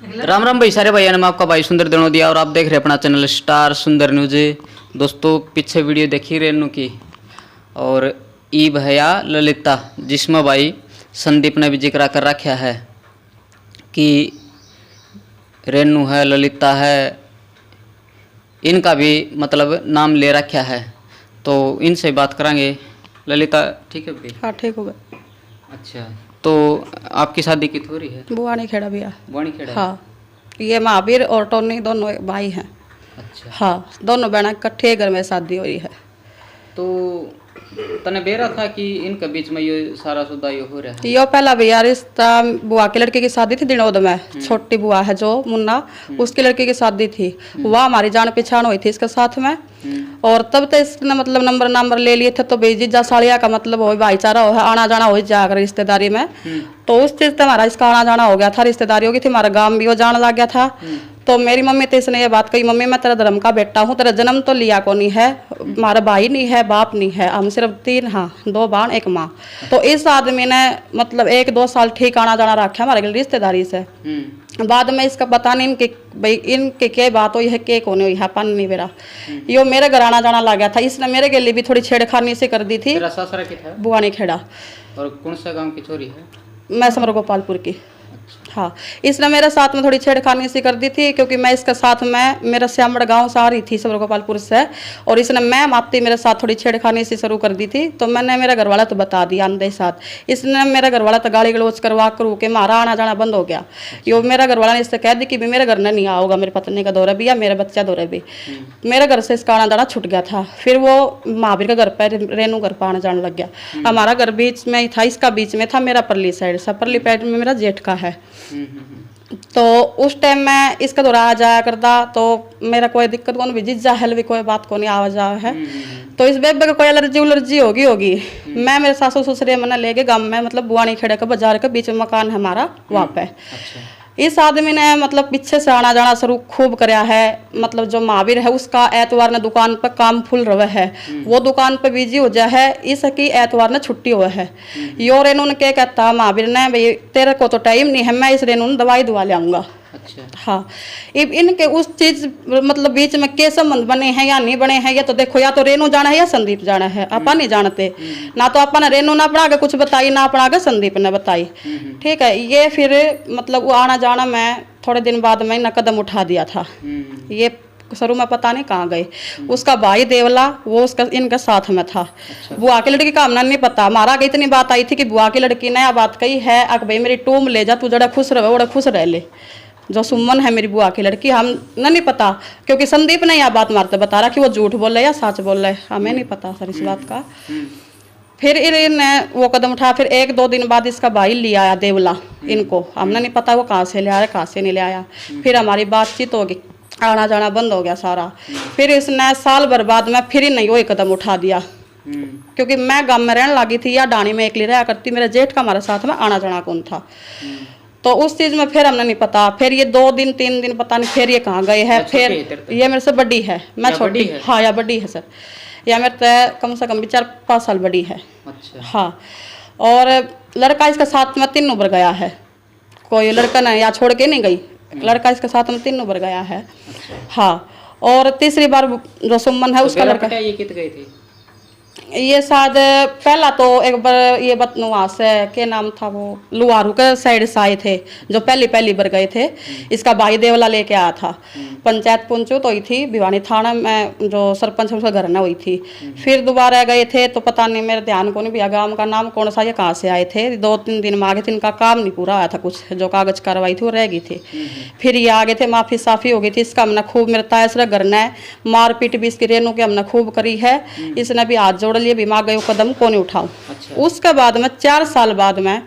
राम राम भाई सारे भाइयों ने, मैं आपका भाई सुंदर दिनोदिया और आप देख रहे हैं अपना चैनल स्टार सुंदर न्यूज। दोस्तों पीछे वीडियो देखी रेनू की और ई भैया ललिता, जिसमें भाई संदीप ने भी जिक्र कर रखा है कि रेनू है, ललिता है, इनका भी मतलब नाम ले रखा है। तो इनसे बात करेंगे। ललिता ठीक है भाई? हाँ ठीक हो गया। अच्छा, तो आपकी शादी की हो रही है? बुआनी खेड़ा भैया। बुआनी खेड़ा? हाँ, ये महावीर और टोनी दोनों भाई हैं। अच्छा। हाँ, दोनों बहना इकट्ठे घर में शादी हुई है। तो तने बेरा था कि इनके बीच में ये सारा सुधा ये हो रहा है? यो पहला भैया रिश्ता बुआ की लड़की की शादी थी दिनोद में। छोटी बुआ है जो मुन्ना, उसकी लड़की की शादी थी। वह हमारी जान पहचान हुई थी इसके साथ में। और तब तो इसने मतलब नंबर ले लिए थे। तो भाई जीजा सालिया का मतलब हो भाईचारा हो, आना जाना हो जाकर रिश्तेदारी में। तो उस चीज से हमारा इसका आना जाना हो गया था, रिश्तेदारियों की थी, हमारा गांव भी वो जान लग गया था। तो मेरी मम्मी तो इसने ये बात कही, मम्मी मैं तेरा धर्म का बेटा हूँ, तेरा जन्म तो लिया को नहीं है, हमारा भाई नहीं है, बाप नहीं है, हम सिर्फ तीन, हाँ 2 बाण 1 माँ। तो इस आदमी ने मतलब 1-2 साल ठीक आना जाना रखा हमारे रिश्तेदारी से। बाद में इसका पता नहीं इनके भाई इनके क्या बात हुई है, क्या कौन हुई है, पन नहीं मेरा। यो मेरे घर आना जाना लग गया था। इसने मेरे के लिए भी थोड़ी छेड़खानी से कर दी थी। तेरा ससुर की था? बुआनी खेड़ा। और कौन सा गांव की छोरी है? मैं समर गोपालपुर की। हाँ, इसने मेरे साथ में थोड़ी छेड़खानी सी कर दी थी, क्योंकि मैं इसके साथ में मेरा श्यामड़ गांव से आ रही थी समर गोपालपुर से। और इसने मैं मापती मेरे साथ थोड़ी छेड़खानी सी शुरू कर दी थी। तो मैंने मेरा घरवाला तो बता दिया अंधे साथ। इसने मेरा घरवाला तो गाली गलौज करवा के मारा आना जाना बंद हो गया। यो मेरा घरवाला ने इससे कह दी कि भी मेरे घर में नहीं आओगा, मेरी पत्नी का दौरा भी या मेरे बच्चा दौरा भी। मेरे घर से इसका आना जाना छूट गया था। फिर वो महावीर का घर पर रेनू घर पर आना जाने लग गया। हमारा घर बीच में ही था, इसका बीच में था, मेरा परली साइड से, परली पैड में मेरा जेठ का है। तो उस टाइम में इसका दौरा आ जाया करता, तो मेरा कोई दिक्कत कौन भी जिज्जा है भी कोई बात को नहीं आवा जा है। तो इस बेबे को कोई एलर्जी होगी। मैं मेरे सासू ससुरे मैंने ले गए गाँव में, मतलब बुआनी खेड़े का बाजार के बीच में मकान है हमारा वहाँ पे। इस आदमी ने मतलब पीछे से आना जाना शुरू खूब कराया है। मतलब जो महावीर है उसका एतवार ने दुकान पर काम फुल रहा है, वो दुकान पर बिजी हो जाए है, इसकी एतवार ने छुट्टी हुआ है। यो रेनू ने क्या कहता महावीर ने, भाई तेरे को तो टाइम नहीं है, मैं इस रेनू ने दवाई दुआ ले आऊँगा। अच्छा। हाँ, इनके उस चीज मतलब बीच में के संबंध बने हैं या नहीं बने हैं, ये तो देखो, या तो रेनू जाना है या संदीप जाना है, अपन नहीं जानते। ना तो अपन रेनू ना अपना के कुछ बताई, ना अपना के संदीप ने बताई। ठीक है, ये फिर मतलब वो आना जाना में थोड़े दिन बाद में ना कदम उठा दिया था। ये शुरू में पता नहीं कहाँ गए। उसका भाई देवला वो उसका इनके साथ में था। बुआ की लड़की का हमने नहीं पता। हमारा आगे इतनी बात आई थी कि बुआ की लड़की ने बात कही है, अक भाई मेरी टूम ले जा, तू जड़ा खुश रहे वो खुश रह ले। जो सुमन है मेरी बुआ की लड़की, हम नहीं पता, क्योंकि संदीप ने यह बात मारते बता रहा कि वो झूठ बोल रहा है या सच बोल रहा है, हमें नहीं पता सर इस बात का। फिर इन्होंने वो कदम उठाया। फिर 1-2 दिन बाद इसका भाई लिया आया देवला इनको, हमने नहीं पता वो कहाँ से ले आया, कहाँ से नहीं ले आया। फिर हमारी बातचीत होगी, आना जाना बंद हो गया सारा। फिर इसने साल भर बाद में फिर नहीं वो कदम उठा दिया, क्योंकि मैं गाँव में रहने लगी थी या डाणी में अकेली रहा करती, मेरे जेठ का हमारे साथ में आना जाना कौन था। तो उस चीज में फिर हमने नहीं पता। फिर ये 2 दिन 3 दिन पता नहीं फिर ये कहाँ गए हैं। फिर ये मेरे से बड़ी है, मैं छोटी। हाँ, या बड़ी है सर, या मेरे से कम 4-5 साल बड़ी है। अच्छा। हाँ, और लड़का इसका साथ में 3 उबर गया है, कोई लड़का नहीं या छोड़ के नहीं गई, लड़का इसके साथ में 3 उबर गया है। हाँ, और तीसरी बार जो सुमन है उसका लड़का। ये कित गई थी? ये शायद पहला तो एक बार ये बतनुआ से के नाम था, वो लुआरू के साइड से आए थे जो पहली बार गए थे। इसका भाई देवला लेके आया था। पंचायत पंचो तो हुई थी भिवानी थाना में, जो सरपंच उसका घर न हुई थी। फिर दोबारा गए थे तो पता नहीं, मेरे ध्यान को नहीं भैया गाँव का नाम कौन सा, ये कहाँ से आए थे। 2-3 दिन में आगे थे, इनका काम नहीं पूरा आया था, कुछ जो कागज कार्रवाई थी वो रह गई थी। फिर ये आगे थे, माफी साफी हो गई थी। इसका हमने खूब मिलता है इसका घर ने मारपीट भी इसकी रेनू की हमने खूब करी है। इसने भी हाथ जोड़ लिए, बीमा गए कदम को नहीं उठाऊं। अच्छा। उसके बाद में 4 साल बाद में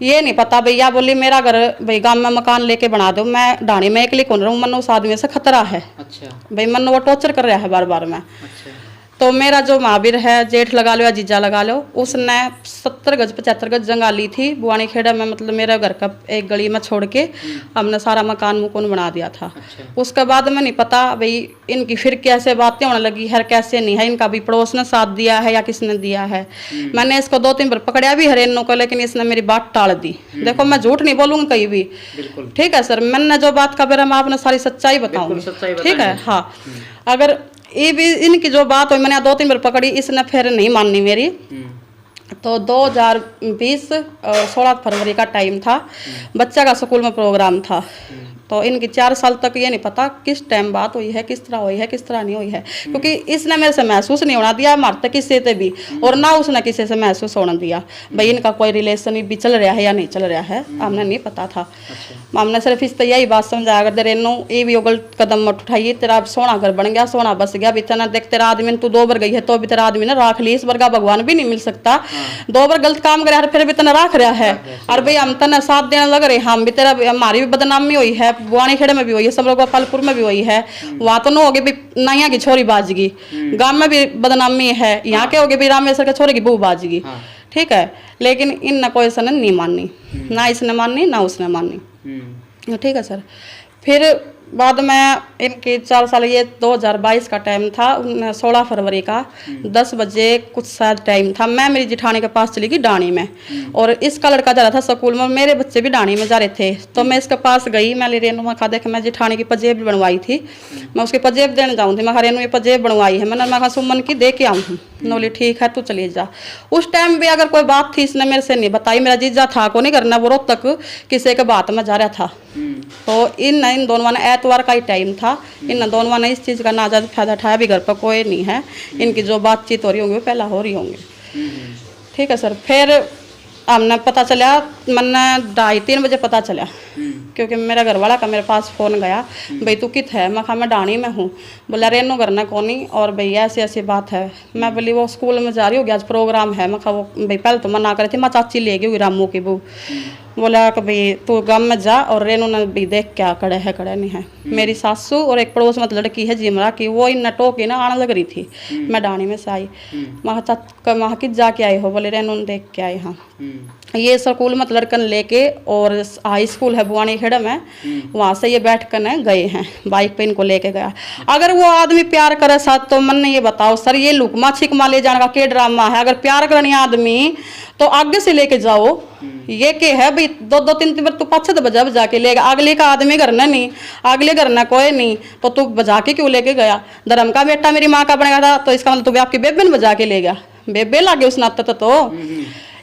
ये नहीं पता भैया बोली मेरा घर भाई गांव में मकान लेके बना दो, मैं ढाणी में अकेली कौन रहूं, मन उस आदमी से खतरा है। अच्छा। भाई मन वो टॉर्चर कर रहा है बार बार में। अच्छा। तो मेरा जो महावीर है, जेठ लगा लो या जीजा लगा लो, उसने 70 गज 75 गज जगह ली थी बुआनी खेड़ा में, मतलब मेरे घर का एक गली में छोड़ के हमने सारा मकान मुकुन बना दिया था। उसके बाद में नहीं पता भाई इनकी फिर कैसे बातें होने लगी है, कैसे नहीं है, इनका भी पड़ोस ने साथ दिया है या किसने दिया है। मैंने इसको 2-3 बार पकड़ा भी है रेनू को, लेकिन इसने मेरी बात टाल दी। देखो मैं झूठ नहीं बोलूंगी कहीं भी, ठीक है सर, मैंने जो बात का मेरा मैं आपने सारी सच्चाई बताऊंगी, ठीक है। हाँ, अगर ये भी इनकी जो बात हुई मैंने 2-3 बार पकड़ी, इसने फिर नहीं माननी मेरी। तो 2020 16 फरवरी का टाइम था, बच्चा का स्कूल में प्रोग्राम था। तो इनकी 4 साल तक ये नहीं पता किस टाइम बात हुई है, किस तरह हुई है, किस तरह नहीं हुई है, क्योंकि इसने मेरे से महसूस नहीं होना दिया मार तक किसी से भी, और ना उसने किसी से महसूस होना दिया भाई इनका कोई रिलेशन भी चल रहा है या नहीं चल रहा है, हमने नहीं पता था। हमने सिर्फ इस यही बात समझाया कर दे रेनू ये भी गलत कदम मत उठाइए, तेरा सोना घर बन गया, सोना बस गया, इतना देख तेरा आदमी तू 2 बार गई है तो भी तेरा आदमी ने राख ली, इस बार का भगवान भी नहीं मिल सकता। 2 बार गलत काम करे फिर भी तना राख रहा है, और भाई हम तना साथ देने लग रहे, हम भी तेरा हमारी भी बदनामी हुई है, बुआनी खेड़े में भी हुई है, सब लोग गोपालपुर में भी हुई है, वहाँ तो न होगी भी नैया की छोरी बाजगी, गांव में भी बदनामी है, यहाँ के होगी भी रामेश्वर के छोरे की बहू बाजगी, ठीक है। लेकिन इन न कोई सन नहीं माननी, ना इसने माननी ना उसने माननी, ठीक है सर। फिर बाद में इनकी 4 साल, ये 2022 का टाइम था, 16 फरवरी का 10 बजे कुछ शायद टाइम था, मैं मेरी जिठानी के पास चली गई डाणी में, और इसका लड़का जा रहा था स्कूल में, मेरे बच्चे भी डाणी में जा रहे थे। तो मैं इसके पास गई, मैं रेनू में खा देख मैं जिठानी की पजेब बनवाई थी, मैं उसकी पजेब देने जाऊँ थी, मैं रेनू ये पजेब बनवाई है, मैंने सुमन की दे के आऊँ हूँ, नोली ठीक है तू चली जा। उस टाइम भी अगर कोई बात थी इसने मेरे से नहीं बताई, मेरा जीजा था को नहीं करना, वो रोज तक किसी के बात में जा रहा था। तो इन दोनों ने एतवार का ही टाइम था, इन दोनों ने इस चीज़ का नाजायज फायदा उठाया, भी घर पर कोई नहीं है, इनकी जो बातचीत हो रही होंगी वो पहला हो रही होंगी, ठीक है सर। फिर हमने पता चला, मैंने 2:30-3 बजे पता चला, क्योंकि मेरा घर वाला का मेरे पास फ़ोन गया, भाई तू कित है, मैं कहा मैं डाणी में हूँ, बोला रेनू करना कौनी, और भाई ऐसी ऐसी बात है। मैं बोली वो स्कूल में जा रही होगी, आज प्रोग्राम है, मैं कहा वो भाई पहले तो मना करे थी, मैं चाची ले गई रामू की बहू, बोला कि भाई तू गाँव में जा, और रेनू ने भी देख क्या खड़े है खड़े नहीं है। मेरी सासू और एक पड़ोस में लड़की है जिमरा की, वो इन नटो की ना आने लग रही थी, मैं डाणी में से आई, वहाँ किस जाके आई हो, बोले रेनू ने देख के आई। हाँ, ये स्कूल में लड़कन लेके, और हाई स्कूल है बुआनी खेड़ा में, वहाँ से ये बैठ कर गए हैं, बाइक पे इनको लेके गया। अगर वो आदमी प्यार करे साथ, तो मन ने ये बताओ सर ये लुकमा छिकमा ले जाने का क्या ड्रामा है? अगर प्यार करनी आदमी तो आगे से लेके जाओ, ये के है भाई 2-3 बार तू पाछे तो बजा के लेगा, अगले का आदमी करना नहीं, अगले करना कोई नहीं, तो तू बजा के क्यों लेके गया? धर्म का बेटा मेरी माँ का बनेगा था, तो इसका मतलब तू आपकी बेबे ने बजा के ले गया, बेबे लागे उस नाते तो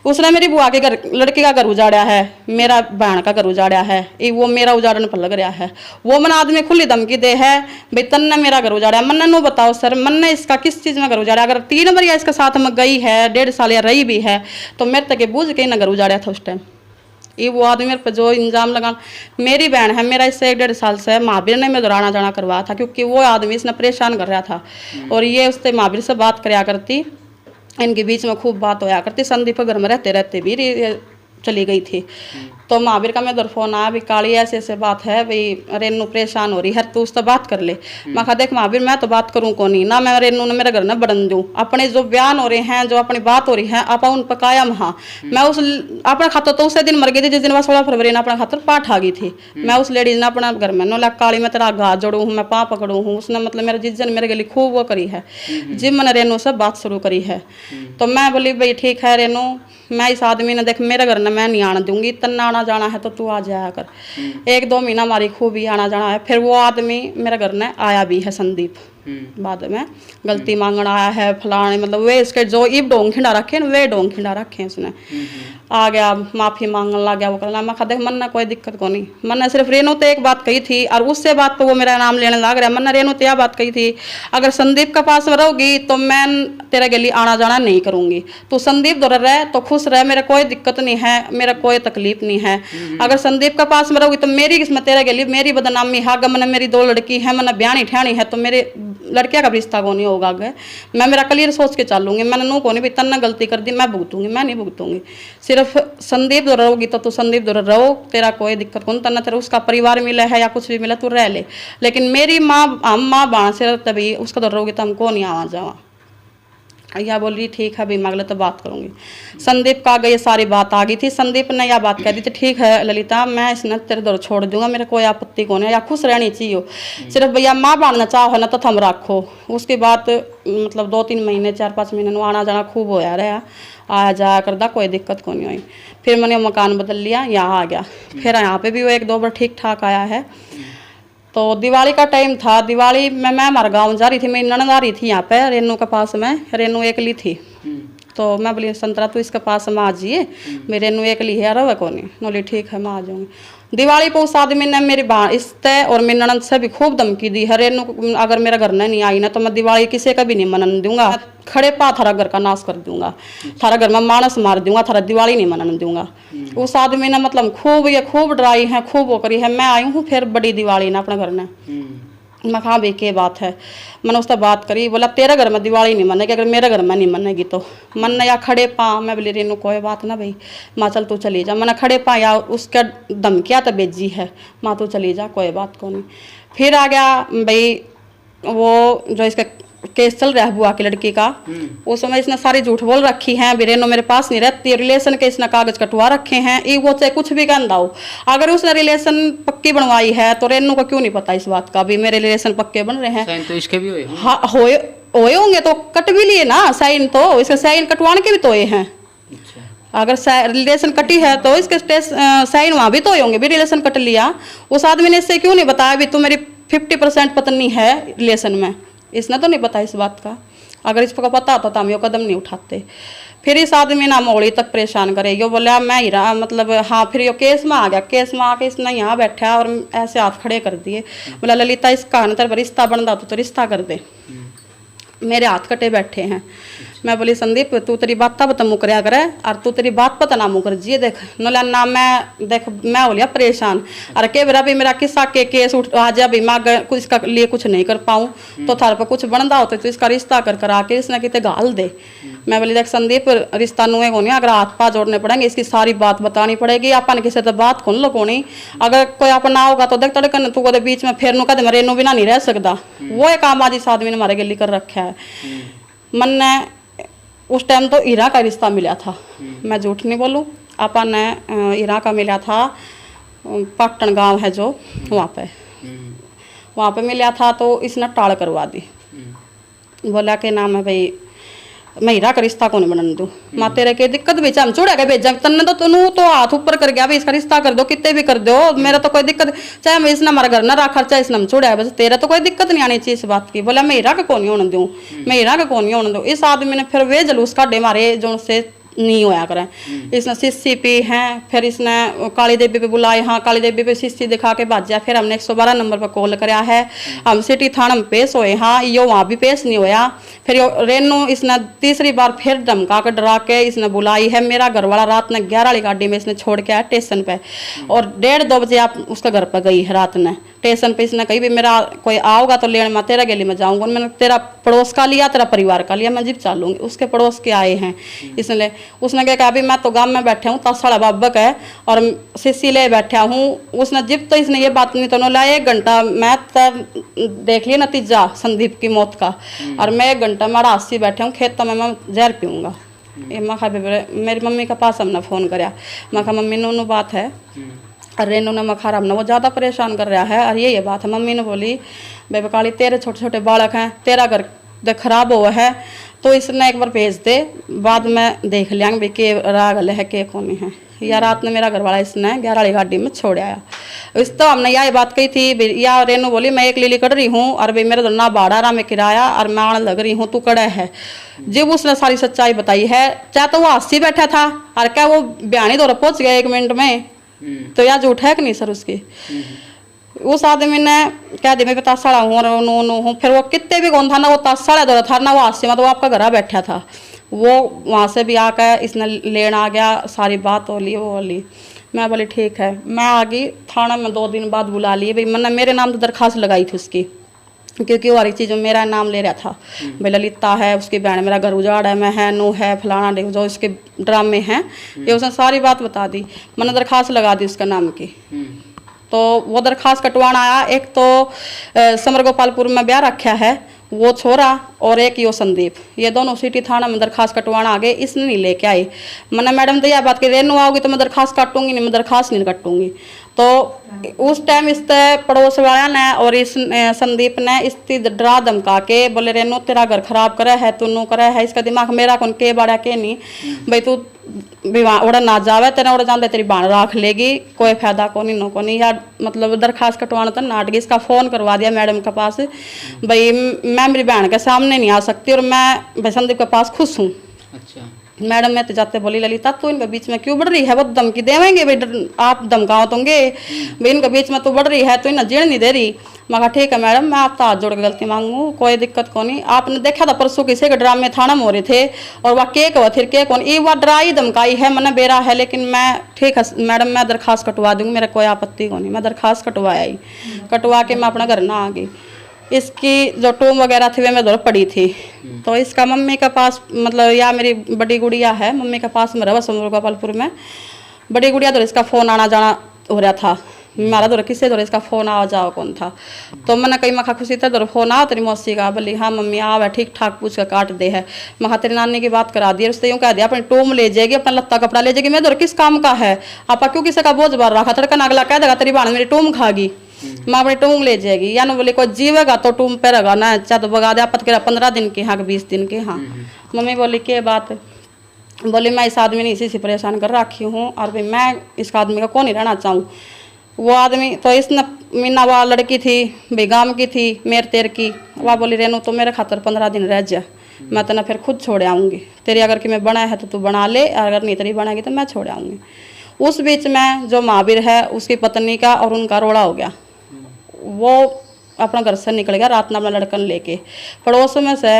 उसने मेरी बुआ के घर लड़के का घर उजाड़ा है, मेरा बहन का घर उजाड़ा है, वो मेरा उजाड़ने पर लग रहा है। वो मन आदमी खुली धमकी दे है भाई तन्ने मेरा घर उजाड़ा है, मन नो बताओ सर मन ने इसका किस चीज़ में घर उजाड़ा? अगर 3 बार इसके साथ में गई है, 1.5 साल या रही भी है, तो मेरे तक बूझ के ना घर उजाड़ा था उस टाइम। ये वो आदमी मेरे पर जो इंजाम लगा, मेरी बहन है, मेरा इससे 1-1.5 साल से महावीर ने मैं दौड़ाना जाना करवाया था, क्योंकि वो आदमी इसने परेशान कर रहा था, और ये उससे महावीर से बात कराया करती, इनके बीच में खूब बात होया करती। संदीप घर में रहते रहते भी चली गई थी, तो महावीर का मेरे फोन आया भी काली ऐसे ऐसे बात है भाई रेनू परेशान हो रही है, तू उससे बात कर ले। मैं कहा देख महावीर मैं तो बात करूँ को नहीं ना, मैं रेनू ने मेरे घर न बढ़न दूँ, अपने जो बयान हो रहे हैं, जो अपनी बात हो रही है, आप उन पर कायम। हाँ, मैं उस अपना खातर तो उसी दिन मर गई थी जिस दिन 16 फरवरी ने अपना खातर पाठ आ गई थी। मैं उस लेडीज ने अपना घर में नो काली मैं तेरा घात जोड़ू हूँ, मैं पाँव पकड़ू हूँ, उसने मतलब मेरे जिज्जन मेरे गली खूब वो करी है, जिब मैंने रेनू से बात शुरू करी है। तो मैं बोली भाई ठीक है रेनू, मैं इस आदमी ने देख मेरे घर ने मैं नहीं आने दूंगी, तन्ना आना जाना है तो तू आ जाया कर। 1-2 महीना हमारी खूब ही आना जाना है। फिर वो आदमी मेरे घर ने आया भी है, संदीप, बाद में गलती मांगना आया है फलाने, मतलब वे इसके जो इब डोंग खिंडा रखे न वे डोंग खिंडा रखे उसने, आ गया माफ़ी मांगने लग गया, वो करना। मैं कहा देख मन ने कोई दिक्कत को नहीं, मन ने सिर्फ रेनू तो एक बात कही थी, और उससे बात तो वो मेरा नाम लेने लग रहा है। मन ने रेनू तो यह बात कही थी अगर संदीप के पास में रहोगी तो मैं तेरे गली आना जाना नहीं करूँगी, तू संदीप दौड़ रहे तो खुश रहे, मेरा कोई दिक्कत नहीं है, मेरा कोई तकलीफ नहीं है। अगर संदीप के पास में रहोगी तो मेरी किस्मत तेरे गली मेरी बदनामी है, अगर मैंने मेरी 2 लड़की है, मैंने ब्यानी ठियानी है, तो मेरे लड़किया का रिश्ता को नहीं होगा आगे, मैं मेरा क्लियर सोच के चलूँगी। मैंने नू को नहीं भी तन्ने गलती कर दी मैं भुगतूंगी, मैं नहीं भुगतूंगी। सिर्फ संदीप दौड़ रहोगी तो तू संदीप दौड़ रहो, तेरा कोई दिक्कत कौन, तन्ना तेरा उसका परिवार मिला है या कुछ भी मिला तू रह ले, लेकिन मेरी माँ हम माँ बाण से तभी उसका दौड़ रहोगी तो हमको नहीं आवा जावा। या बोल रही ठीक है, अभी मैं अगले तो बात करूंगी। संदीप का आगे ये सारी बात आ गई थी। संदीप ने यह बात कह दी थी, ठीक है ललिता, मैं इसने तेरे दर छोड़ दूंगा, मेरे कोई आपत्ति कौन है, या खुश रहनी चाहिए, सिर्फ भैया माँ बनना चाहो ना तो थम रखो। उसके बाद मतलब 2-3 महीने 4-5 महीने आना जाना खूब होया रहा, आया जाया करदा, कोई दिक्कत को नहीं हुई। फिर मैंने मकान बदल लिया, यहाँ आ गया। फिर यहाँ पे भी वो 1-2 बार ठीक ठाक आया है। तो दिवाली का टाइम था, दिवाली में मैं हमारे गाँव जा रही थी, मेरी ननद आ रही थी यहाँ पे रेनू के पास में, रेनू एकली थी। तो मैं बोली संतरा तू इसके पास में आ जाइए, मेरे रेनू एकली है रवे को नहीं, बोली ठीक है मैं आ जाऊँगी। दिवाली पर उस आदमी ने मेरी इससे और मेरी ननद से भी खूब धमकी दी है, रेनू अगर मेरे घर में नहीं आई ना तो मैं दिवाली किसी का भी नहीं मनने दूंगा, खड़े पा थारा घर का नाश कर दूंगा, थारा घर में मानस मार दूंगा, थारा दिवाली नहीं मनने दूंगा। उस आदमी ने मतलब खूब डराई है, खूब वो करी है। मैं आई हूँ फिर बड़ी दिवाली ना अपने घर में, मैं कहा भाई क्या बात है, मैंने उससे बात करी, बोला तेरे घर में दिवाली नहीं मनेगी, अगर मेरे घर में नहीं मनेगी तो मन या खड़े पा। मैं बोली रेनू कोई बात ना भाई, माँ चल तू चली जा, मैंने खड़े पा या उसका धमकिया तो बेजी है, माँ तू चली जा कोई बात को नहीं। फिर आ गया भाई वो जो इसका केस चल रहा है बुआ की लड़की का, उस समय इसने सारी झूठ बोल रखी है, रेनू मेरे पास नहीं रहती, रिलेशन के इसने कागज कटवा रखे हैं, ये वो चाहे कुछ भी कहता हो, अगर उसने रिलेशन पक्की बनवाई है तो रेनू को क्यों नहीं पता इस बात का भी मेरे रिलेशन पक्के बन रहे हैं। साइन तो इसके भी हुए हाँ होए होंगे तो कट भी लिए ना साइन, तो इसके साइन कटवाने के भी तो ये हैं। अगर रिलेशन कटी है तो इसके साइन वहाँ भी तो होंगे, भी रिलेशन कट लिया। उस आदमी ने इससे क्यों नहीं बताया भी तू मेरी 50% पत्नी है रिलेशन में, इसने तो नहीं पता इस बात का, अगर इसको पता होता तो हम ये कदम नहीं उठाते। फिर इस आदमी ना मोड़ी तक परेशान करे, यो बोला मैं ही रहा मतलब हाँ। फिर यो केस में आ गया, केस में आके इसने यहाँ बैठा और ऐसे हाथ खड़े कर दिए, बोला ललिता इसका तेरे पर रिश्ता बनता तो रिश्ता कर दे, मेरे हाथ कटे बैठे हैं। मैं बोली संदीप तू तेरी बात तब तो मुकरिया करे और तू तेरी बात पता ना मुकर जी, देख नोला ना मैं देख मैं हो लिया परेशान, अरे के बेरा भी मेरा किस्सा के केस उठ आ जा भी मैं कुछ इसका लिए कुछ नहीं कर पाऊँ तो थारे पर कुछ बनता होता तो इसका रिश्ता कर करा के इसने कितने गाल दे। मैं बोली देख संदीप रिश्ता नुए को नहीं, अगर हाथ पा जोड़ने पड़ेंगे, इसकी सारी बात बतानी पड़ेगी, अपन किसी तो बात कौन लो को नहीं, अगर कोई अपना होगा तो देख तड़े कर तू को बीच में फिर नु कदम रेनू बिना नहीं रह सकता, वो एक काम आज इस आदमी ने हमारे गली कर रखा है। मन ने उस टाइम तो ईरा का रिश्ता मिला था, मैं झूठ नहीं बोलूँ, अपन ने ईरा का मिला था, पट्टन गांव है जो वहाँ पे मिला था, तो इसने टाल करवा दी, बोला के नाम है भाई मैं हीरा का रिश्ता को नहीं बनने दूँ, माँ तेरे के दिक्कत भी हम चूड़ा के भेजा तन्ने तो तनु तो हाथ ऊपर कर गया भाई इसका रिश्ता कर दो, कितने भी कर दो, मेरा तो कोई दिक्कत, चाहे मैं इसने हमारा घर ना रखा चाहे इसने हम चूड़ा है, बस तेरा तो कोई दिक्कत नहीं आनी चाहिए इस बात की। बोला मैं हीरा का कौन नहीं होने दूँ, मैं हीरा का कौन नहीं होने दूँ। इस आदमी ने फिर वे जलूस काटे मारे जो से नहीं होया करें, इसने शिष्य पी हैं, फिर इसने काली देवी पे बुलाए, हाँ काली देवी पे शिष्य दिखा के भाजा, फिर हमने 112 नंबर पर कॉल कराया है, हम सिटी थाना में पेश होए, हाँ यो वहाँ भी पेश नहीं होया। फिर यो रेनू इसने तीसरी बार फिर धमका कर डरा के इसने बुलाई है, मेरा घर वाला रात ने 11 वाली गाड़ी में इसने छोड़ के आया स्टेशन पे, और 1:30-2 बजे आप उसका घर पर गई है रात ने स्टेशन पे। इसने कही भी मेरा कोई आओगा तो लेने मैं तेरा गली में जाऊँगा, मैंने तेरा पड़ोस का लिया तेरा परिवार का लिया, मैं जिप चालूँगी, उसके पड़ोस के आए हैं इसने। उसने कहा अभी मैं तो गांव में बैठे हूँ, तसाड़ा बाबक है और शिष्य ले बैठा हूँ, उसने जिप तो इसने ये बात नहीं तो लाया 1 घंटा मैं तब देख लिया नतीजा संदीप की मौत का, और मैं 1 घंटा मारा हंसी बैठे हूँ खेत तो मैं जहर पीऊँगा। ये मैं खा मेरी मम्मी के पास हमने फ़ोन कराया, मैं कहा मम्मी नू बात है, और रेनू ने मखारा हमने वो ज़्यादा परेशान कर रहा है, और ये बात है। मम्मी ने बोली बेबे काली तेरे छोटे छोटे बालक हैं, तेरा घर खराब हुआ है तो इसने एक बार भेज दे, बाद में देख लेंगे भाई के रागल है के कौन है। या रात में मेरा घर वाला इसने 11 वाली गाड़ी में छोड़ आया। इस तो हमने यह बात कही थी, या रेनू बोली मैं एक लीली कट रही हूँ और भाई मेरा ना भाड़ा रहा मैं किराया और मैं आने लग रही हूँ तू कड़ा है। जब उसने सारी सच्चाई बताई है, चाहे तो वो हंसी बैठा था और क्या वो बयानी दौरा पहुँच गया 1 मिनट में, तो यह झूठ है कि नहीं सर उसकी। उस आदमी ने कह दी मैं तासाड़ा हूँ और नो हूँ, फिर वो कितने भी कौन था ना, वो तासाड़ा दौरा था ना, वो हास्य में तो वो आपका घर बैठा था, वो वहाँ से भी आकर इसने लेना आ गया, सारी बात हो ली वो हो ली। मैं बोली ठीक है, मैं आ गई थाना में 2 दिन बाद बुला लिए भाई, मैंने मेरे नाम तो दरखास्त लगाई थी उसकी, क्योंकि वो हर एक चीज़ में मेरा नाम ले रहा था भाई ललिता है उसकी बहन, मेरा घर उजाड़ है, मैं है नो है फलाना जो इसके ड्रामे हैं ये उसने सारी बात बता दी। मैंने दरखास्त लगा दी उसका नाम की, तो वो दरखास्त कटवाना आया। एक तो समर गोपालपुर में ब्याह रखा है, वो छोरा और एक यो संदीप, ये दोनों सिटी थाना में दरखास्त कटवाना आ गए, इसने नहीं लेके आई। मैंने मैडम तो यह बात की रेनू आओगी तो मैं दरखास्त काटूंगी नहीं, मैं दरखास्त नहीं कटूंगी। तो उस टाइम इस पड़ोस वाला ने और इस संदीप ने इस डरा धमका के बोले रेनू तेरा घर खराब करे है, तू नू करे है, इसका दिमाग मेरा कौन के बाड़ा के नहीं भाई, तू उड़ा ना जावे, तेरा उड़ा जाते तेरी बाण राख लेगी, कोई फायदा को नहीं नो को नहीं यार। मतलब दरखास्त कटवाना था नाटक, इसका फ़ोन करवा दिया मैडम के पास भाई मैं मेरी बहन के सामने नहीं आ सकती और मैं भाई संदीप के पास खुश हूँ। अच्छा। मैडम मैं तो जाते बोली ललिता तू इनके बीच में क्यों बढ़ रही है, वो धमकी देवेंगे भाई, आप धमकाओ दोगे भाई, इनके बीच में तू बढ़ रही है तो इन्हें जीण नहीं दे रही। मैं कहा ठीक है मैडम, मैं आपका हाथ जोड़ के गलती मांगू, कोई दिक्कत को नहीं। आपने देखा था परसों किसी के ड्रामे थाना में हो रहे थे और वह केक हुआ फिर केक ये वह डराई धमकाई है, मैंने बेरा है, लेकिन मैं ठीक है मैडम मैं दरखास्त कटवा दूँगी, मेरा कोई आपत्ति को नहीं। मैं दरखास्त कटवाया ही, कटवा के मैं अपना घर ना आ गई। इसकी जो टूम वगैरह थी वे मैं दौड़ पड़ी थी। तो इसका मम्मी के पास मतलब या मेरी बड़ी गुड़िया है मम्मी के पास में रहा समूह गोपालपुर में, बड़ी गुड़िया तो इसका फ़ोन आना जाना हो रहा था, हमारा दौर किससे दौर इसका फ़ोन आ जाओ कौन था। तो मैंने कही मखा खुशी था दौर फ़ोन आओ तेरी मौसी का, बोली हाँ मम्मी आओ है ठीक ठाक पूछ कर काट दे है। मखा तेरी नानी की बात करा दी, उससे यूँ कह दिया अपनी टूम ले जाएगी, अपना लत्ता कपड़ा ले जाएगी, मैं दौर किस काम का है आपा क्यों किसी का बोझ बार रखा, तड़का अगला कह देगा तेरी बहन मेरी टूम खागी, मैं अपनी टूंग ले जाएगी। या ना बोले कोई जीवेगा तो टूम पे रहेगा ना, चाहे तो बगा दे आपत के 15 दिन के हाँ 20 दिन के हाँ। मम्मी बोली क्या बात, बोली मैं इस आदमी ने इसी से परेशान कर रखी हूँ और भाई मैं इस आदमी का कौन ही रहना चाहूँ। वो आदमी तो इसने मीना वह लड़की थी भाई गाँव की थी मेर तेर की, वह बोली रेनू तो मेरे खातर 15 दिन रह जा, मैं तो ना फिर खुद छोड़ आऊँगी, तेरी अगर कि मैं बना है तो तू बना ले, अगर नहीं तेरी बनाएगी तो मैं छोड़ आऊँगी। उस बीच में जो महावीर है उसकी पत्नी का और उनका रोड़ा हो गया, वो अपना घर से निकल गया रात में अपना लड़कन लेके। पड़ोस में से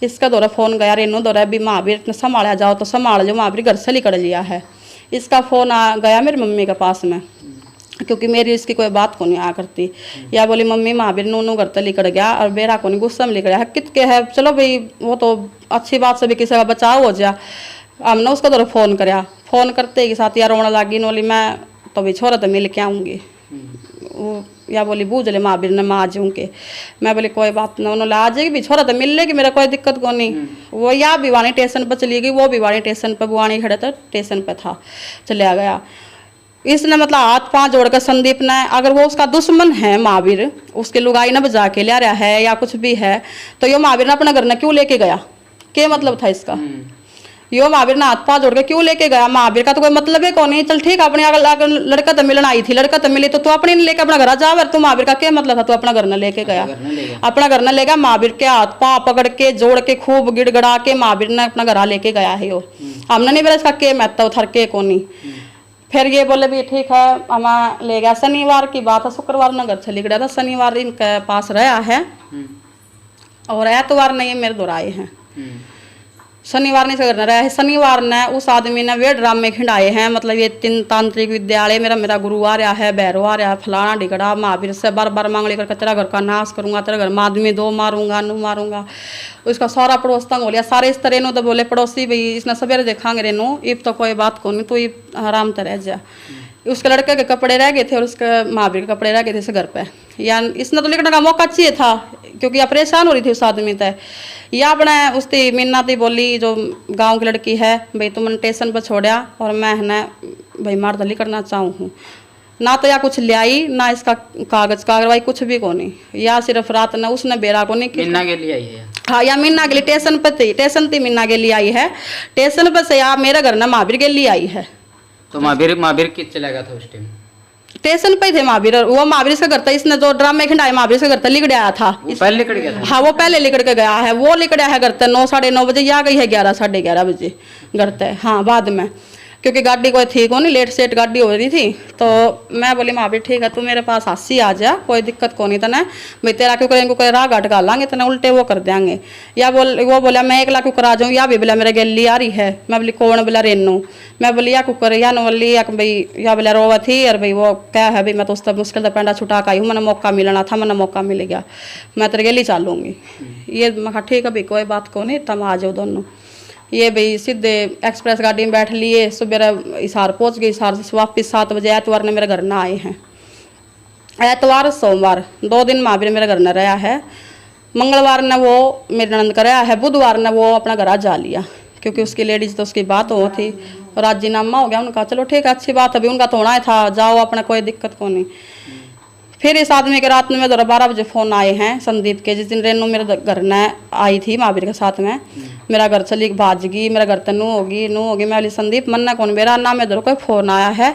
इसका दौरा फ़ोन गया रेनू दौरा भी महावीर ने संभाला जाओ तो संभाल जो, महावीर घर से निकल लिया है। इसका फ़ोन आ गया मेरी मम्मी के पास में, क्योंकि मेरी इसकी कोई बात को नहीं आ करती। या बोली मम्मी महावीर नूनू घर से निकल गया और बेरा को नहीं गुस्सा में निकल गया है, कित के है चलो भाई वो तो अच्छी बात से भी किसी का बचाव हो जा। हमने उसका दौरा फ़ोन कराया, फ़ोन करते ही साथ यार रोना लगी, बोली मैं तो भाई छोरा तो मिल के आऊँगी। वो या बोली बूझ ले महावीर ने मैं आ जाऊँ के, मैं बोली कोई बात ना, उन्होंने आ जाएगी भी छोरा तो मिल लेगी, मेरा कोई दिक्कत को नहीं। वो या भिवानी स्टेशन पर चली गई, वो भिवानी स्टेशन पर बुआनी खड़े थे स्टेशन पर था, चला गया। इसने मतलब हाथ पाँव जोड़ कर संदीप ने, अगर वो उसका दुश्मन है महावीर, उसके लुगाई न बजा के ले रहा है या कुछ भी है, तो यो महावीर ने अपना घर न क्यों लेके गया, क्या मतलब था इसका। यो महावीर ने हाथ पाँव जोड़ के क्यों लेके गया, महावीर का तो कोई मतलब है कौन नहीं। चल ठीक अपने अगर लड़का तो मिलना आई थी, लड़का तो मिली तो तू अपने लेके अपना घर जा, तू महावीर का क्या मतलब था, तू अपना घर न लेके गया, अपना घर न ले गया। महावीर के हाथ पाँव पकड़ के जोड़ के खूब गिड़गड़ा के महावीर ने अपना घर लेके गया है। यो हमने नहीं बोला इसका के महत्व थर के को नहीं। फिर ये बोले भी ठीक है हम ले गया। शनिवार की बात है, शुक्रवार न घर चली गया था, शनिवार इनके पास रहा है और एतवार ने ये मेरे दोहराए हैं। शनिवार ने करना रहा है, शनिवार ने उस आदमी ने वे ड्रामे खिंडाए हैं, मतलब ये 3 तांत्रिक विद्यालय मेरा गुरु आ रहा है, भैरव आ रहा है, फलाना ढिकड़ा, महावीर से बार बार मांग लेकर तेरा घर का नाश करूंगा, तेरे घर में आदमी 2 मारूंगा, नू मारूंगा। उसका सारा पड़ोस तंग हो लिया, सारे इस तरह तो बोले पड़ोसी भाई इसने सवेरे देखांगे रेनू, इब तो कोई बात को नहीं, तो ये आराम से रह जा। उसके लड़के के कपड़े रह गए थे और उसके महावीर के कपड़े रह गए थे इस घर पे, या इसने तो लिखने का मौका चाहिए था क्योंकि यह परेशान हो रही थी उस आदमी तय। या अपने उसकी मीना थी बोली जो गांव की लड़की है भाई तुमने स्टेशन पर छोड़ा और मैं है ना भाई मार दली करना चाहूँ हूँ ना, तो या कुछ ले आई ना इसका कागज कार्रवाई कुछ भी को नहीं, या सिर्फ रात ना उसने बेरा को नहीं मीना के लिए आई है। हाँ या मीना के लिए स्टेशन पर थी, स्टेशन थी मीना के लिए आई है, स्टेशन पर से या मेरे घर ना महावीर के लिए आई है। तो महावीर किस चला गया था उस टाइम, स्टेशन पे थे महावीर, वो महावीर से घर था, इसने जो ड्रामे खिंडाए महावीर से घर था लिख आया था, पहले लिखड़ गया था। हाँ वो पहले लिखड़ के गया है, वो लिखड़ आया है घर तक 9 साढ़े 9 बजे, या गई है 11 साढ़े 11 बजे घर तक। हाँ बाद में क्योंकि गाड़ी कोई थी को नहीं, लेट सेट गाड़ी हो रही थी, तो मैं बोली महावीर ठीक है तू मेरे पास हासी आ जा, कोई दिक्कत को नहीं तना भाई तेरा क्यों करेंगे, कोई राह घाट गालांगे तना उल्टे वो कर देंगे। या वो बोला मैं 1 लाख क्यों करा जाऊँ, या भी बोला मेरे गली आ रही है, मैं बोली कौन, बोला रेनू, मैं बोली या कुकर या न बोली या भाई या बोला रोवा थी और भाई वो क्या है भाई मैं तो उस तक मुश्किल से पेंडा छुटा का आई हूँ, मैंने मौका मिलना था, मैंने मौका मिल गया, मैं तेरे गली चालूँगी। ये मैं कहा ठीक है भाई कोई बात को नहीं, तम आ जाओ दोनों। ये भाई सीधे एक्सप्रेस गाड़ी में बैठ लिए, सुबह हिसार पहुंच गई, हिसार से वापस 7 बजे एतवार ने मेरे घर ना आए हैं, एतवार सोमवार 2 दिन महावीर मेरे घर न रहा है। मंगलवार ने वो मेरी ननद कराया है, बुधवार ने वो अपना घर जा लिया क्योंकि उसकी लेडीज तो उसकी बात हो थी और राजीनामा हो गया उनका। चलो ठीक है, अच्छी बात, अभी उनका तो होना ही था, जाओ अपना, कोई दिक्कत को नहीं। फिर इस आदमी के रात में 12 बजे फ़ोन आए हैं संदीप के, जिस दिन रेनू मेरे घर ने आई थी महावीर के साथ में, मेरा घर चली भाजगी, मेरा घर तनू होगी नू होगी। मैं बोली संदीप मन्ना कौन मेरा ना, मेरे कोई फ़ोन आया है,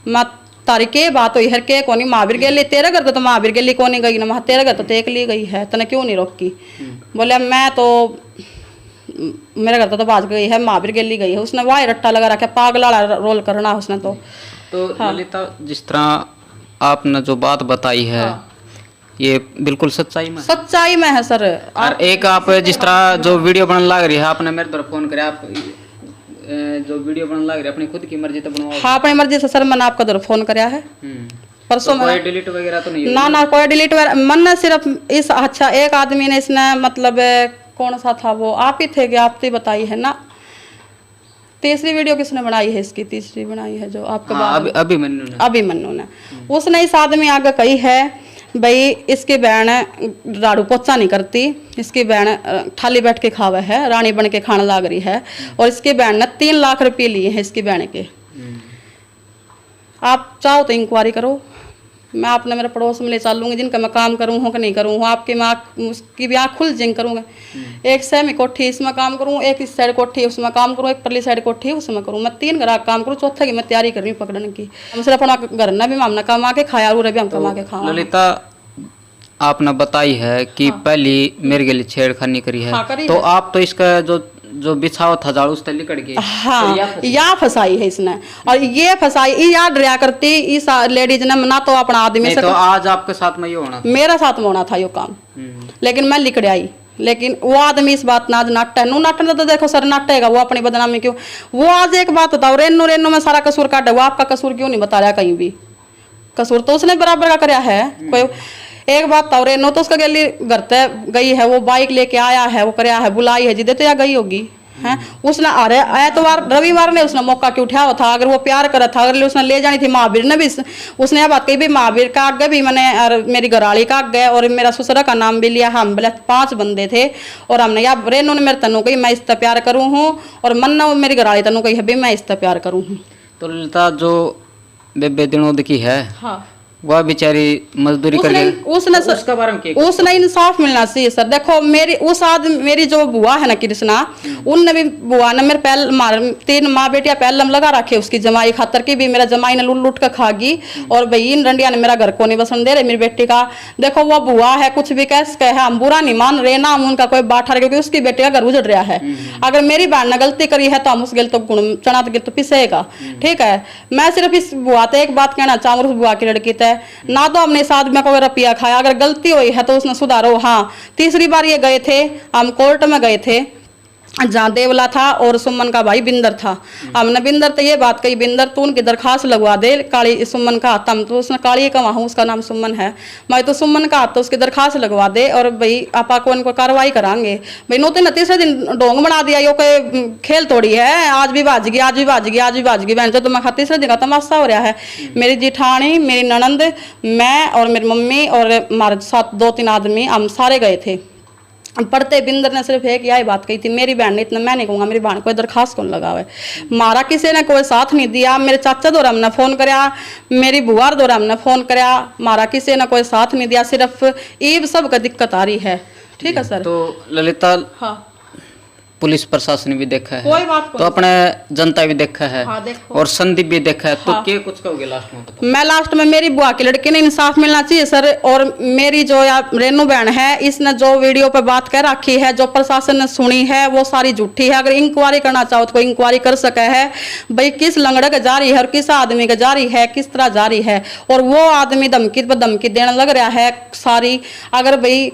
मैं तारी के बात हुई हर के कोनी महावीर गेली, तेरे घर तो महावीर गेली कोनी गई ना, तेरे घर तो तेक ली गई है, तने क्यों नहीं रोकी। बोले मैं तो मेरे घर तो भाज गई है, महावीर गेली गई है। उसने वाही रट्टा लगा रखा, पागला रोल करना उसने तो। हाँ। ललिता, जिस तरह आपने जो बात बताई है, ये बिल्कुल सच्चाई में है सर। और एक आप जिस तरह जो वीडियो बनने लग रही है, आपने मेरे तरफ फोन कराया, आप जो वीडियो बनने लग रही है अपनी खुद की मर्जी तो बनवाओ। हाँ अपनी मर्जी से सर, मैंने आपका फोन कराया है परसों। तो कोई डिलीट वगैरह तो नहीं? ना कोई डिलीट वगैरह, मन सिर्फ इस, अच्छा एक आदमी ने इसने मतलब कौन सा था वो, आप ही थे क्या, आप ही बताई है ना। तीसरी वीडियो किसने बनाई है इसकी, तीसरी बनाई है जो आपका। हाँ, अभी मन्नू ने उसने इस आदमी आगे कही है भाई इसकी बहन झाड़ू पोछा नहीं करती, इसकी बहन थाली बैठ के खावा है, रानी बन के खाने लग रही है, और इसकी बहन ने 3 लाख रुपये लिए हैं इसकी बहन के। आप चाहो तो इंक्वायरी करो, मैं अपने मेरे पड़ोस में ले चलूँगी, जिनका मैं काम करूँ हो कि नहीं करूँ हूँ, आपकी मैं उसकी भी आँख खुल जिंग करूँगा। एक सेमी कोठी इसमें काम करूँ, एक इस साइड कोठी उसमें काम करूँ, एक परली साइड कोठी उसमें करूँ, मैं 3 घर काम करूँ, चौथा की मैं तैयारी कर रही हूँ पकड़ने की। हम सिर्फ अपना घर ना भी हमने कमा के खाया और भी हम कमा के खाओ। ललिता, आपने बताई है कि पहली मेरे के लिए छेड़खानी करी है, हाँ, करी तो है। आप तो इसका जो बिछाओ था झाड़ू उससे लिकड़ गई। हाँ, या फंसाई है इसने, और ये फंसाई ये याद रहा करती इस लेडीज ने ना तो अपना आदमी से। तो आज आपके साथ में ये होना था, मेरा साथ में होना था ये काम, लेकिन मैं लिकड़ आई। लेकिन वो आदमी इस बात ना आज नाट्य नू नाटन तो देखो सर नाटेगा वो अपनी बदनामी क्यों। वो आज एक बात बताओ, रेनू में सारा कसूर काटा, वो आपका कसूर क्यों नहीं बता रहा कहीं भी। कसूर तो उसने बराबर का कराया है। कोई एक बात तो रेनो तो उसका गली घर तक गई है, वो बाइक लेके आया है, वो कराया है, बुलाई है जिदे तो या गई होगी हैं। उसने अरे एतवार रविवार ने उसने मौका क्यों उठाया था, अगर वो प्यार करा था, अगर उसने ले जानी थी महावीर ने भी, उसने यह बात कही भी महावीर का आगे भी मैंने मेरी घराली का आगे और मेरा ससुरा का नाम भी लिया। हम बोले 5 बंदे थे और हमने या रेनो ने मेरे तनु कही मैं इस तरह प्यार करूँ हूँ, और मन्ना मेरी घराली तनु कही है भी मैं इस तरह प्यार करूँ हूँ। तो ललिता जो बेबे दिनोद की है, हाँ वह बेचारी मजदूरी कर रही, उसका बारे में क्या? उसने इंसाफ मिलना चाहिए सर। देखो मेरी उस आदमी मेरी जो बुआ है ना कृष्णा, उनने भी बुआ ने मेरे पहले 3 माँ बेटियां पहलम लगा रखे उसकी जमाई खातर की भी, मेरा जमाई ने लूट कर खागी, और भाई इन रंडिया ने मेरा घर को नहीं बसन दे रहे मेरी बेटी का। देखो वो बुआ है, कुछ भी कैसे है, हम बुरा नहीं मान रहे ना, हम उनका कोई बाठा, क्योंकि उसकी बेटी का घर उजड़ रहा है। अगर मेरी बहन ने गलती करी है तो हम उस गल तो गुण चना तो गिर तो पिसेगा, ठीक है। मैं सिर्फ इस बुआ से एक बात कहना चाहूँ, उस बुआ की लड़की तय ना तो हमने इस आदमी को रुपया खाया, अगर गलती हुई है तो उसने सुधारो। हाँ, तीसरी बार ये गए थे, हम कोर्ट में गए थे जहाँ देवला था और सुमन का भाई बिंदर था। हमने बिंदर तो ये बात कही, बिंदर तू उनकी दरखास्त लगवा दे काली सुमन का हाथ, हम तो उसने काली का वहाँ उसका नाम सुमन है, मैं तो सुमन का हाथ तो उसकी दरखास्त लगवा दे, और भाई आपा को उनको कार्रवाई करांगे। भाई नोते न तीसरे दिन ढोंग बना दिया, यो के खेल तोड़ी है, आज भी भाजगी आज भी भाजगी आज भी भाजगी, बहन तो मैं तीसरे दिन का तमाशा हो रहा है। मेरी जिठानी, मेरी ननंद, मैं और मेरी मम्मी और हमारे साथ 2-3 आदमी, हम सारे गए थे। पढ़ते बिंदर ने सिर्फ एक यही बात कही थी, मेरी बहन ने इतना, मैं नहीं कहूँगा मेरी बहन कोई दरखास्त कौन लगावे, मारा किसी ने कोई साथ नहीं दिया। मेरे चाचा दौरा हमने फ़ोन कराया, मेरी बुआर दौरा हमने फ़ोन कराया, मारा किसी ने कोई साथ नहीं दिया, सिर्फ ईब सब का दिक्कत आ रही है, ठीक है सर। तो ललिता, हाँ पुलिस प्रशासन भी देखा है, कोई बात तो अपने जनता भी देखा है, हाँ, देखो। और संदीप भी देखा है, तो हाँ। क्या कुछ कहोगे लास्ट में? मैं लास्ट में मेरी बुआ की लड़की ने इंसाफ मिलना चाहिए सर, और मेरी जो रेनू बहन है, इसने जो वीडियो पे बात कह रखी है, जो प्रशासन ने सुनी है वो सारी झूठी है। अगर इंक्वायरी करना चाहो तो कोई इंक्वायरी कर सके है भाई किस लंगड़े का जारी है और किस आदमी का जारी है, किस तरह जारी है, और वो आदमी धमकी पर धमकी देने लग रहा है सारी। अगर भाई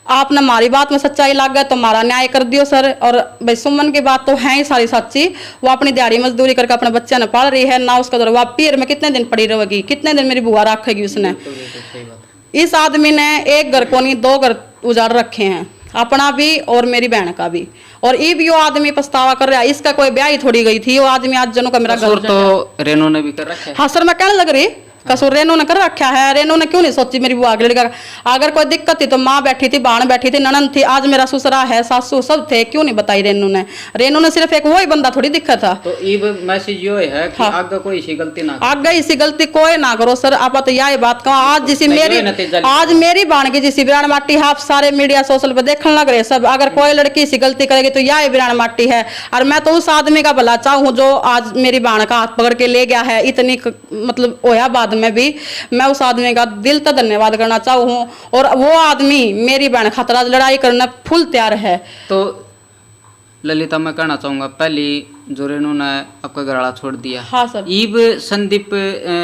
आपने हमारी बात में सच्चाई लग गया तो हमारा न्याय कर दियो सर। और भाई सुमन की बात तो है ही सारी सच्ची, वो अपनी दिहाड़ी मजदूरी करके अपने बच्चे ने पाल रही है ना, उसका दरवा पीर में कितने दिन पड़ी रहेगी, कितने दिन मेरी बुआ रखेगी उसने। इस आदमी ने एक घर को नहीं 2 घर उजाड़ रखे हैं, अपना भी और मेरी बहन का भी, और ये भी वो आदमी पछतावा कर रहा है। इसका कोई ब्याह ही थोड़ी गई थी, वो आदमी आज जनों का मेरा घर तो रेनू ने भी कर रखा है। हाँ सर, मैं कहने लग रही कसूर रेनू ने कर रखा है। रेनू ने क्यों नहीं सोची मेरी बुआ की लड़की का? अगर कोई दिक्कत थी तो माँ बैठी थी, बाण बैठी थी, ननन थी, आज मेरा ससुरा है, सासू सब थे, क्यों नहीं बताई रेनू ने? रेनू ने सिर्फ एक वही बंदा थोड़ी दिखा था। तो इब मैसेज यो है कि आगे कोई सी गलती ना करे। आगे इसी गलती कोई ना करो सर। आप तो यही बात कहो, आज जिसी मेरी बाण की जिसी बिरान माटी है, आप सारे मीडिया सोशल पे देखने लग रहे सब। अगर कोई लड़की इसी गलती करेगी तो यही बिरान माटी है। और मैं तो उस आदमी का भला चाहूँ जो आज मेरी बाण का हाथ पकड़ के ले गया है। इतनी मतलब होया बाद में भी मैं उस आदमी का दिल तक धन्यवाद करना चाहूँ। और वो आदमी मेरी बहन खतरा लड़ाई करना फुल तैयार है। तो ललिता, मैं कहना चाहूंगा पहली जो रेनू ने आपका घराड़ा छोड़ दिया, हाँ सर। ईब संदीप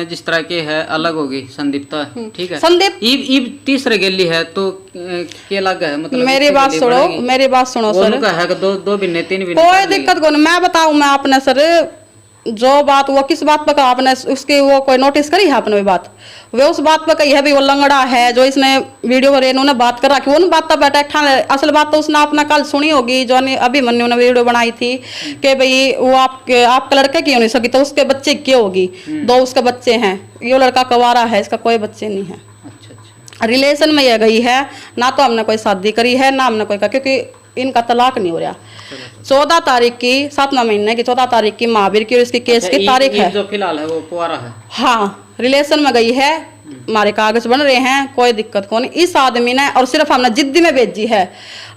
जिस तरह के है अलग होगी, संदीप तो ठीक है, संदीप ईब तीसरे गेली है तो क्या अलग है? मतलब मेरी बात सुनो, मेरी बात सुनो सर। उनका है कि दो बिन्ने तीन बिन्ने कोई दिक्कत को नहीं। मैं बताऊं, मैं आपने सर जो बात वो किस बात पर कहा आपने, उसकी वो कोई नोटिस करी है आपने? वो बात वे उस बात पर कही है भी वो लंगड़ा है जो इसने वीडियो में रेनू ने बात कर रखी। वो बात तो बैठा ठान, असल बात तो उसने अपना कल सुनी होगी जो अभिमन्यु ने वीडियो बनाई थी कि भाई वो आपके लड़के की हो नहीं सकी तो उसके बच्चे क्यों होगी? 2 उसके बच्चे हैं, ये लड़का कवारा है, इसका कोई बच्चे नहीं है। अच्छा। रिलेशन में ये गई है ना, तो हमने कोई शादी करी है ना हमने कोई कहा, क्योंकि इनका तलाक नहीं हो रहा। 14 तारीख की 7वां महीने की 14 तारीख की महावीर की और इसकी केस की तारीख है। जो फिलहाल है वो कुंवारा है। हाँ, रिलेशन में गई है, हमारे कागज बन रहे हैं, कोई दिक्कत को नहीं। इस आदमी ने और सिर्फ हमने जिद्दी में भेजी है,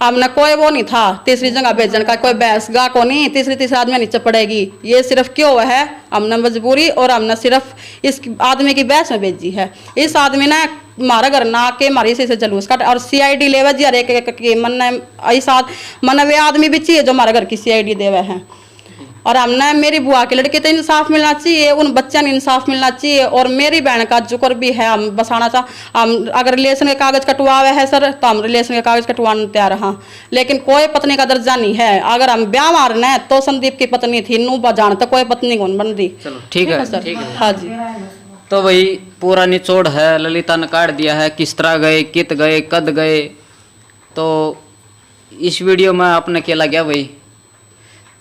हमने कोई वो नहीं था तीसरी जगह भेजने का, कोई बहस गा को नहीं, तीसरी आदमी नीचे पड़ेगी। ये सिर्फ क्यों है, हमने मजबूरी और हमने सिर्फ इस आदमी की बहस में भेजी है। इस आदमी ने हमारा घर ना के हमारी से जलूस काट और CID लेवे जी, हर एक के मन ऐसा मन वे आदमी भी चाहिए जो हमारे घर की CID देवे हैं। और हमने मेरी बुआ की लड़की तो इंसाफ मिलना चाहिए, उन बच्चों ने इंसाफ मिलना चाहिए। और मेरी बहन का जुकर भी है, हम बसाना चाह, हम अगर रिलेशन के कागज कटवावे है सर तो हम रिलेशन के कागज कटवाने तैयार हाँ, लेकिन कोई पत्नी का दर्जा नहीं है। अगर हम ब्याह मारना है तो संदीप की पत्नी थी, नू बजान तो कोई पत्नी कौन बन दी। चलो ठीक है सर, ठीक है। हाँ जी। तो भाई पूरा निचोड़ है, ललिता ने काट दिया है, किस तरह गए, कित गए, कद गए। तो इस वीडियो में आपने केला गया भाई,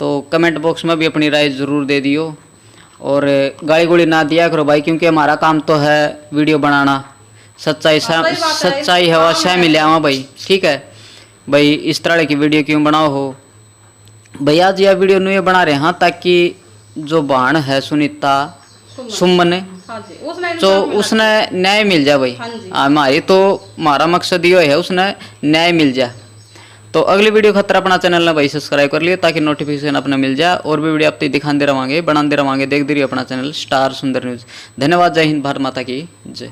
तो कमेंट बॉक्स में भी अपनी राय ज़रूर दे दियो और गाली गोली ना दिया करो भाई, क्योंकि हमारा काम तो है वीडियो बनाना, सच्चाई है वह सह मिले आवा भाई, ठीक है भाई। इस तरह की वीडियो क्यों बनाओ हो भाई? आज यह वीडियो नहीं बना रहे हाँ, ताकि जो बाण है सुनीता सुमन तो उसने न्याय मिल जाए भाई। हमारी तो हमारा मकसद ये है उसने न्याय मिल जाए। तो अगली वीडियो खतरा अपना चैनल ने भाई सब्सक्राइब कर लिया ताकि नोटिफिकेशन अपना मिल जाए और भी वीडियो आप दिखाते रहोगे, बनाते रहोगे, देखते रहिए अपना चैनल स्टार सुंदर न्यूज़। धन्यवाद, जय हिंद, भारत माता की जय।